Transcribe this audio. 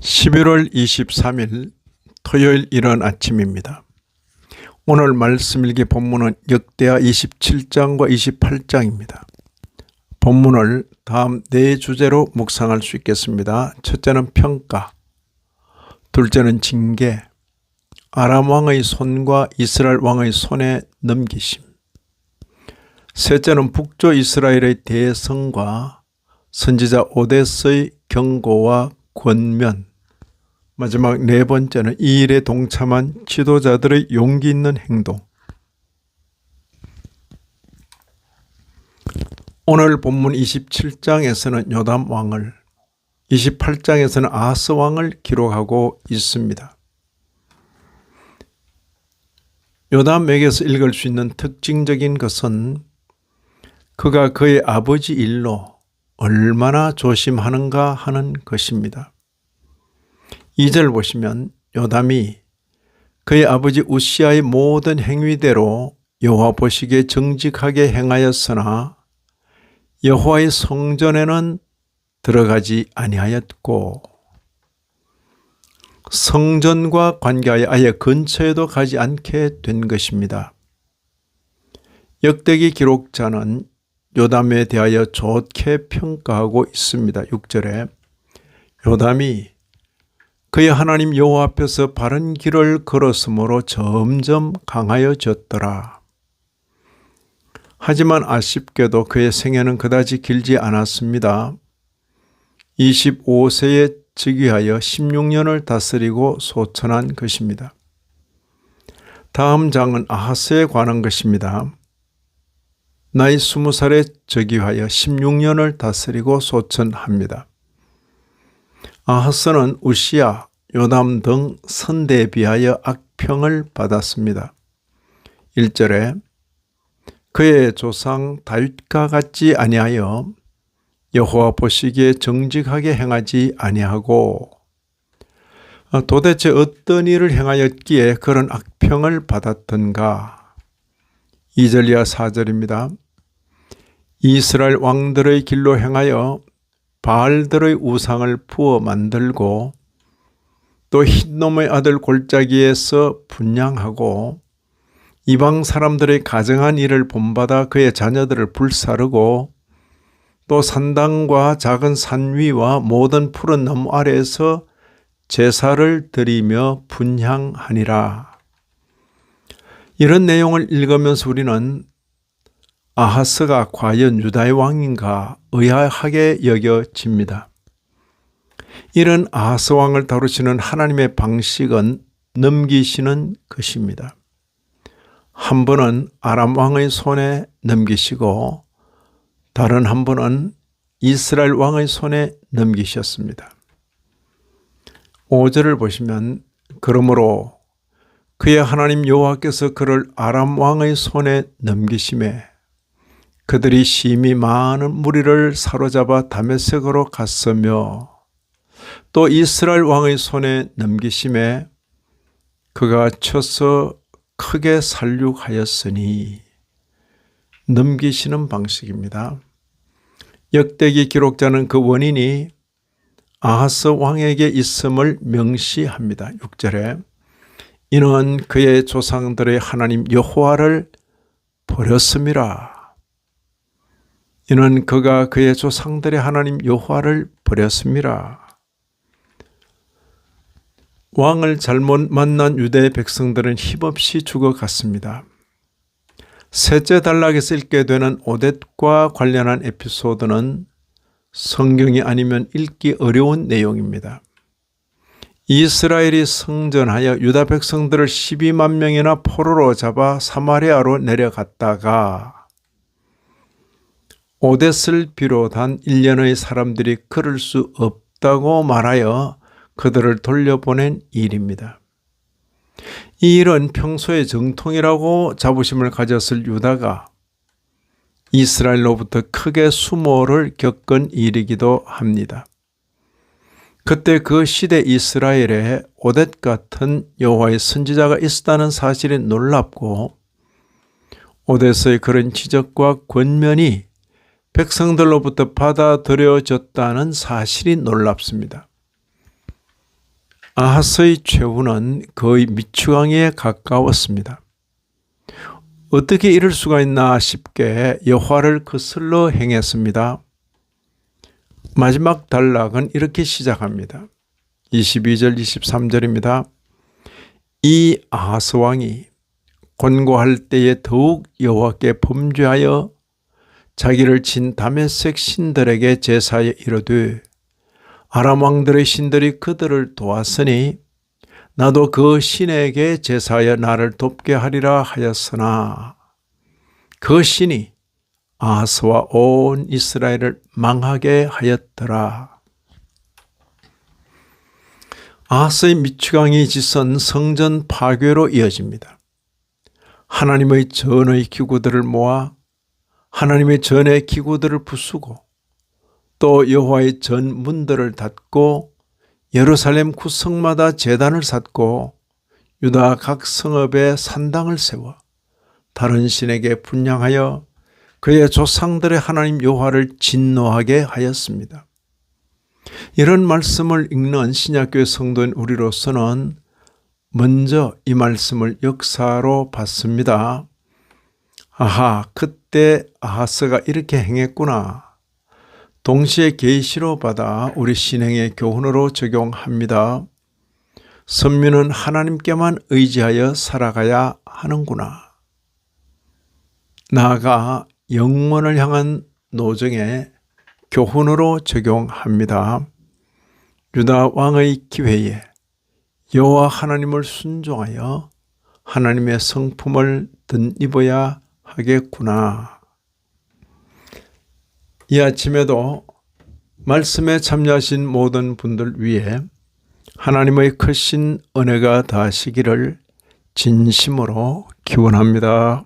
11월 23일 토요일 이른 아침입니다. 오늘 말씀일기 본문은 역대하 27장과 28장입니다. 본문을 다음 네 주제로 묵상할 수 있겠습니다. 첫째는 평가, 둘째는 징계, 아람 왕의 손과 이스라엘 왕의 손에 넘기심, 셋째는 북조 이스라엘의 대성과 선지자 오뎃의 경고와 권면, 마지막 네 번째는 이 일에 동참한 지도자들의 용기 있는 행동. 오늘 본문 27장에서는 요담 왕을, 28장에서는 아하스 왕을 기록하고 있습니다. 요담에게서 읽을 수 있는 특징적인 것은 그가 그의 아버지 일로 얼마나 조심하는가 하는 것입니다. 2절 보시면 요담이 그의 아버지 우시아의 모든 행위대로 여호와 보시기에 정직하게 행하였으나 여호와의 성전에는 들어가지 아니하였고 성전과 관계하여 아예 근처에도 가지 않게 된 것입니다. 역대기 기록자는 요담에 대하여 좋게 평가하고 있습니다. 6절에 요담이 그의 하나님 여호와 앞에서 바른 길을 걸었으므로 점점 강하여졌더라. 하지만 아쉽게도 그의 생애는 그다지 길지 않았습니다. 25세에 즉위하여 16년을 다스리고 소천한 것입니다. 다음 장은 아하스에 관한 것입니다. 나이 20살에 즉위하여 16년을 다스리고 소천합니다. 아하스는 우시아, 요담 등 선대에 비하여 악평을 받았습니다. 1절에 그의 조상 다윗과 같지 아니하여 여호와 보시기에 정직하게 행하지 아니하고 도대체 어떤 일을 행하였기에 그런 악평을 받았던가. 2절 이하 4절입니다. 이스라엘 왕들의 길로 행하여 바알들의 우상을 부어 만들고 또 흰놈의 아들 골짜기에서 분향하고 이방 사람들의 가정한 일을 본받아 그의 자녀들을 불사르고 또 산당과 작은 산 위와 모든 푸른 나무 아래에서 제사를 드리며 분향하니라. 이런 내용을 읽으면서 우리는 아하스가 과연 유다의 왕인가 의아하게 여겨집니다. 이런 아하스 왕을 다루시는 하나님의 방식은 넘기시는 것입니다. 한 분은 아람 왕의 손에 넘기시고 다른 한 분은 이스라엘 왕의 손에 넘기셨습니다. 5절을 보시면 그러므로 그의 하나님 여호와께서 그를 아람 왕의 손에 넘기심에 그들이 심히 많은 무리를 사로잡아 다메섹으로 갔으며 또 이스라엘 왕의 손에 넘기심에 그가 쳐서 크게 살육하였으니. 넘기시는 방식입니다. 역대기 기록자는 그 원인이 아하스 왕에게 있음을 명시합니다. 6절에 이는 그의 조상들의 하나님 여호와를 버렸음이라. 이는 그가 그의 조상들의 하나님 여호와를 버렸음이라. 왕을 잘못 만난 유대의 백성들은 힘없이 죽어갔습니다. 셋째 단락에서 읽게 되는 오뎃과 관련한 에피소드는 성경이 아니면 읽기 어려운 내용입니다. 이스라엘이 성전하여 유다 백성들을 12만 명이나 포로로 잡아 사마리아로 내려갔다가 오뎃을 비롯한 일련의 사람들이 그럴 수 없다고 말하여 그들을 돌려보낸 일입니다. 이 일은 평소의 정통이라고 자부심을 가졌을 유다가 이스라엘로부터 크게 수모를 겪은 일이기도 합니다. 그때 그 시대 이스라엘에 오뎃 같은 여호와의 선지자가 있었다는 사실이 놀랍고 오뎃의 그런 지적과 권면이 백성들로부터 받아들여졌다는 사실이 놀랍습니다. 아하스의 최후는 거의 미추강에 가까웠습니다. 어떻게 이럴 수가 있나 싶게 여호와를 거슬러 행했습니다. 마지막 단락은 이렇게 시작합니다. 22절 23절입니다. 이 아하스 왕이 권고할 때에 더욱 여호와께 범죄하여 자기를 친 다메섹 신들에게 제사에 이르되 아람 왕들의 신들이 그들을 도왔으니 나도 그 신에게 제사하여 나를 돕게 하리라 하였으나 그 신이 아하스와 온 이스라엘을 망하게 하였더라. 아하스의 미추강이 지선 성전 파괴로 이어집니다. 하나님의 전의 기구들을 모아 하나님의 전의 기구들을 부수고 또 여호와의 전 문들을 닫고 예루살렘 구성마다 제단을 쌓고 유다 각 성읍에 산당을 세워 다른 신에게 분향하여 그의 조상들의 하나님 여호와를 진노하게 하였습니다. 이런 말씀을 읽는 신약교회 성도인 우리로서는 먼저 이 말씀을 역사로 봤습니다. 아하, 그때 아하스가 이렇게 행했구나. 동시에 계시로 받아 우리 신행의 교훈으로 적용합니다. 선민은 하나님께만 의지하여 살아가야 하는구나. 나아가 영원을 향한 노정의 교훈으로 적용합니다. 유다 왕의 기회에 여호와 하나님을 순종하여 하나님의 성품을 덧입어야 하겠구나. 이 아침에도 말씀에 참여하신 모든 분들 위해 하나님의 크신 은혜가 다하시기를 진심으로 기원합니다.